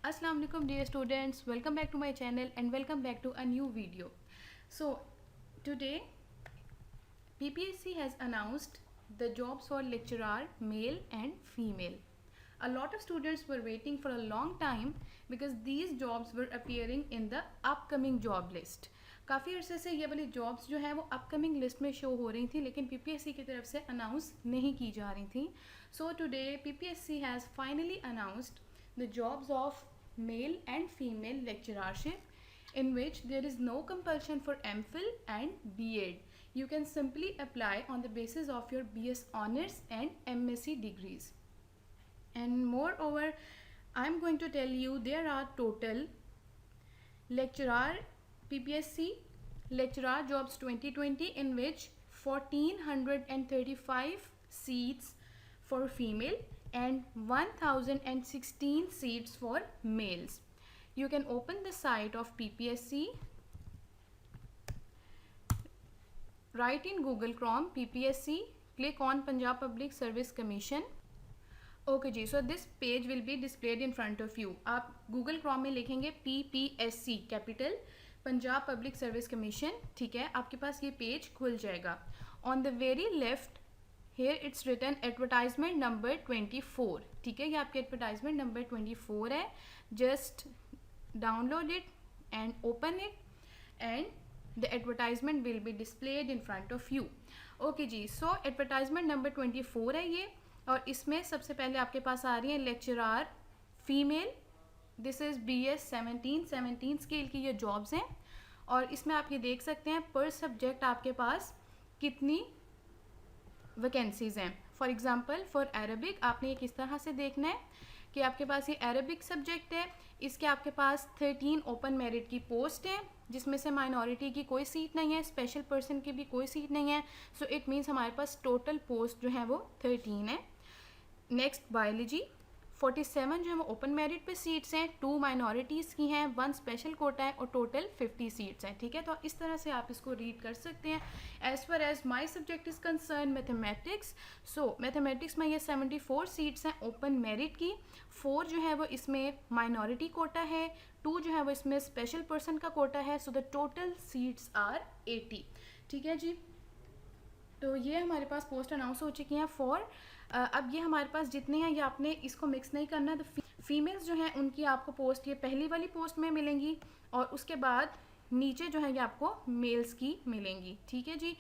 Assalamu alaikum dear students, welcome back to my channel and welcome back to a new video. So today PPSC has announced the jobs for lecturer male and female. A lot of students were waiting for a long time because these jobs were appearing in the upcoming job list. काफ़ी अरसे से ये वाली jobs जो हैं वो upcoming list में show हो रही थी लेकिन पीपीएससी की तरफ से अनाउंस नहीं की जा रही थी. So today PPSC has finally announced the jobs of male and female lecturership in which there is no compulsion for MPhil and B.Ed. You can simply apply on the basis of your BS Honours and MSc degrees. And moreover, I am going to tell you there are total lecturer PPSC lecturer jobs 2020 in which 1435 seats for female and 1016 seats for males. You can open the site of PPSC, write in Google Chrome PPSC, click on Punjab Public Service Commission. Okay जी, so this page will be displayed in front of you. आप Google Chrome में लिखेंगे PPSC capital Punjab public service commission, ठीक है, आपके पास ये page खुल जाएगा. On the very left here it's written advertisement number 24, ठीक है, ये आपके एडवर्टाइजमेंट नंबर 24 है. Just download it and open it and the advertisement will be displayed in front of you. Okay जी, सो एडवर्टाइजमेंट नंबर 24 है ये, और इसमें सबसे पहले आपके पास आ रही है lecturer female. This is BS 17 scale की ये जॉब्स हैं और इसमें आप ये देख सकते हैं पर सब्जेक्ट आपके पास कितनी वैकेंसीज़ हैं. फॉर एग्जांपल फॉर अरबिक आपने ये किस तरह से देखना है कि आपके पास ये अरबिक सब्जेक्ट है, इसके आपके पास 13 ओपन मेरिट की पोस्ट है जिसमें से माइनॉरिटी की कोई सीट नहीं है, स्पेशल पर्सन की भी कोई सीट नहीं है. सो इट मीन्स हमारे पास टोटल पोस्ट जो है वो 13 है. नेक्स्ट बायोलॉजी 47 जो है वो ओपन मेरिट पे सीट्स हैं, 2 माइनॉरिटीज़ की हैं, 1 स्पेशल कोटा है और टोटल 50 सीट्स हैं, ठीक है. तो इस तरह से आप इसको रीड कर सकते हैं. As far as my subject is concern mathematics, so mathematics में ये 74 सीट्स हैं ओपन मेरिट की, 4 जो है वो इसमें माइनॉरिटी कोटा है, 2 जो है वो इसमें स्पेशल पर्सन का कोटा है. So the total seats are 80, ठीक है जी. तो ये हमारे पास पोस्ट अनाउंस हो चुकी हैं फॉर अब ये हमारे पास जितने हैं ये आपने इसको मिक्स नहीं करना. तो फीमेल्स जो हैं उनकी आपको पोस्ट ये पहली वाली पोस्ट में मिलेंगी और उसके बाद नीचे जो है ये आपको मेल्स की मिलेंगी, ठीक है जी.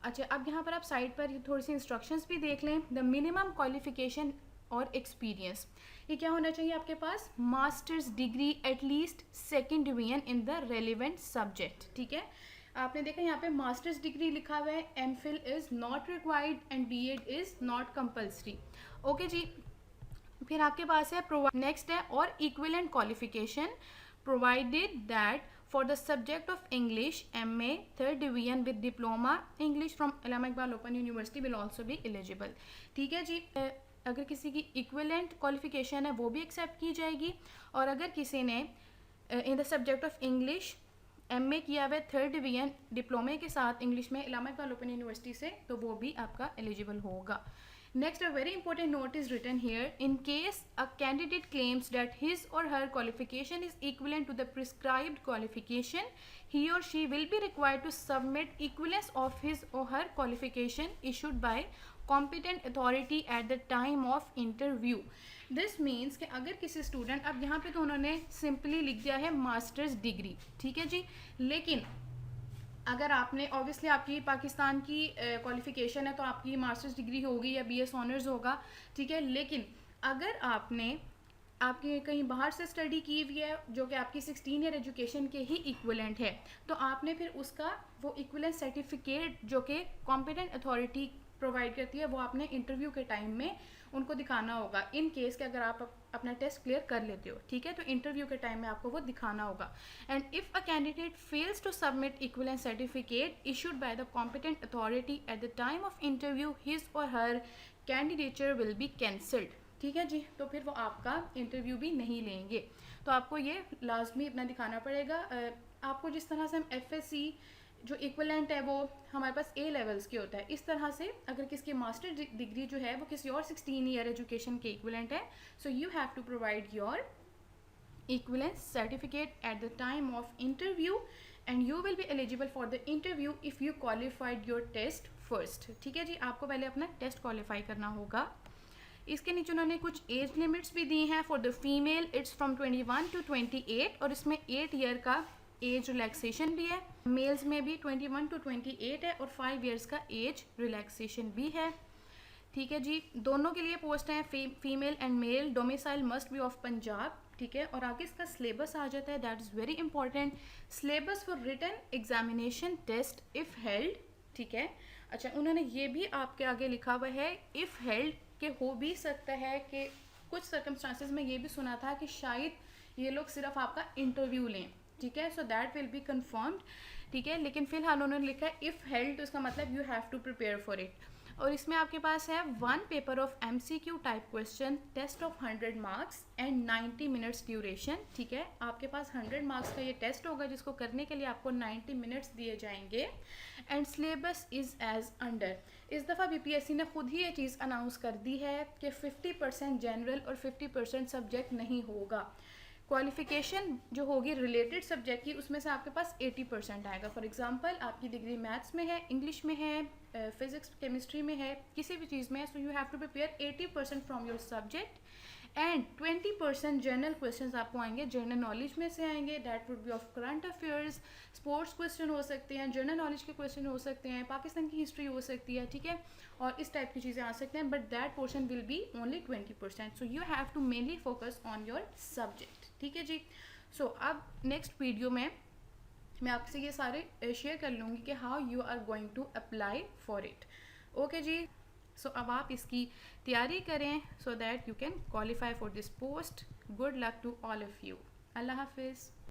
अच्छा, अब यहाँ पर आप साइड पर थोड़ी सी इंस्ट्रक्शंस भी देख लें. द मिनिमम क्वालिफिकेशन और एक्सपीरियंस, ये क्या होना चाहिए आपके पास, masters degree at least 2nd division in the relevant subject, ठीक है. आपने देखा यहाँ पे मास्टर्स डिग्री लिखा हुआ है, MPhil is not required and B.Ed is not compulsory. Okay जी, फिर आपके पास है नेक्स्ट है और equivalent qualification provided that for the subject of English MA 3rd division with diploma English from Allama Iqbal open university will also be eligible, ठीक है जी. अगर किसी की इक्विवेलेंट क्वालिफिकेशन है वो भी एक्सेप्ट की जाएगी, और अगर किसी ने in the subject of English MA किया हुआ 3rd डिवीजन डिप्लोमे के साथ इंग्लिश में अल्लामा इकबाल ओपन यूनिवर्सिटी से, तो वो भी आपका एलिजिबल होगा. Next a very important note is written here, in case a candidate claims that his or her qualification is equivalent to the prescribed qualification, he or she will be required to submit equivalence of his or her qualification issued by competent authority at the time of interview. This means कि अगर किसी student, अब यहाँ पे तो उन्होंने simply लिख दिया है मास्टर्स डिग्री, ठीक है जी, लेकिन अगर आपने ऑब्वियसली आपकी पाकिस्तान की क्वालिफिकेशन है तो आपकी मास्टर्स डिग्री होगी या BS ऑनर्स होगा, ठीक है. लेकिन अगर आपने आपके कहीं बाहर से स्टडी की हुई है जो कि आपकी 16 ईयर एजुकेशन के ही इक्विवेलेंट है, तो आपने फिर उसका वो इक्विवेलेंट सर्टिफिकेट जो कि कॉम्पिटेंट अथॉरिटी प्रोवाइड करती है वो आपने इंटरव्यू के टाइम में उनको दिखाना होगा. इन केस के अगर आप अपना टेस्ट क्लियर कर लेते हो, ठीक है, तो इंटरव्यू के टाइम में आपको वो दिखाना होगा. And if a candidate fails to submit equivalent certificate issued by the competent authority at the time of interview, his or her candidature will be cancelled, ठीक है जी. तो फिर वो आपका इंटरव्यू भी नहीं लेंगे. तो आपको ये लाजमी अपना दिखाना पड़ेगा. आपको जिस तरह से हम FSC जो इक्विवेलेंट है वो हमारे पास A लेवल्स के होता है, इस तरह से अगर किसकी मास्टर डिग्री जो है वो किसी और 16 ईयर एजुकेशन के इक्विवेलेंट है, so you have to provide your equivalence certificate at the time of interview and you will be eligible for the interview if you qualified your test first. ठीक है जी, आपको पहले अपना टेस्ट क्वालिफाई करना होगा. इसके नीचे उन्होंने कुछ एज लिमिट्स भी दी हैं. For the female it's from 21 to 28 और इसमें 8 ईयर का एज रिलैक्सेशन भी है. मेल्स में भी 21 to 28 है और 5 ईयर्स का एज रिलैक्सेशन भी है. ठीक है जी, दोनों के लिए पोस्ट हैं, female and male. Domicile must be of Punjab. ठीक है, और आगे इसका सिलेबस आ जाता है. That is very important. Syllabus for written examination test if held. ठीक है, अच्छा उन्होंने ये भी आपके आगे लिखा हुआ है इफ़ हेल्ड कि हो भी सकता है कि कुछ सर्कमस्टांसिस में ये भी सुना था कि शायद ये लोग सिर्फ आपका इंटरव्यू लें. ठीक है, so that will be confirmed. ठीक है, लेकिन फिलहाल उन्होंने लिखा है इफ़ हेल्ड, तो इसका मतलब you have to prepare for it. और इसमें आपके पास है 1 paper of MCQ type question, test of 100 marks and 90 minutes duration. ठीक है, आपके पास 100 मार्क्स का ये टेस्ट होगा जिसको करने के लिए आपको 90 मिनट्स दिए जाएंगे. And syllabus is as under. इस दफ़ा BPSC ने खुद ही ये चीज़ अनाउंस कर दी है कि 50% जनरल और 50% सब्जेक्ट नहीं होगा. क्वालिफिकेशन जो होगी रिलेटेड सब्जेक्ट की, उसमें से आपके पास 80% आएगा. फॉर एग्जांपल आपकी डिग्री मैथ्स में है, इंग्लिश में है, फिजिक्स केमिस्ट्री में है, किसी भी चीज़ में है, so you have to prepare 80% from your subject and 20% general questions आपको आएंगे, जनरल नॉलेज में से आएंगे. That would be of current affairs, sports question हो सकते हैं, जनरल नॉलेज के क्वेश्चन हो सकते हैं, पाकिस्तान की हिस्ट्री हो सकती है. ठीक है, और इस टाइप की चीज़ें आ सकते हैं. But that portion will be only 20%. So you have to mainly focus on your subject. ठीक है जी, सो अब नेक्स्ट वीडियो में मैं आपसे ये सारे शेयर कर लूँगी कि how you are going to apply for it. Okay जी, सो अब आप इसकी तैयारी करें so that you can qualify for this post. Good luck to all of you. अल्लाह हाफिज़.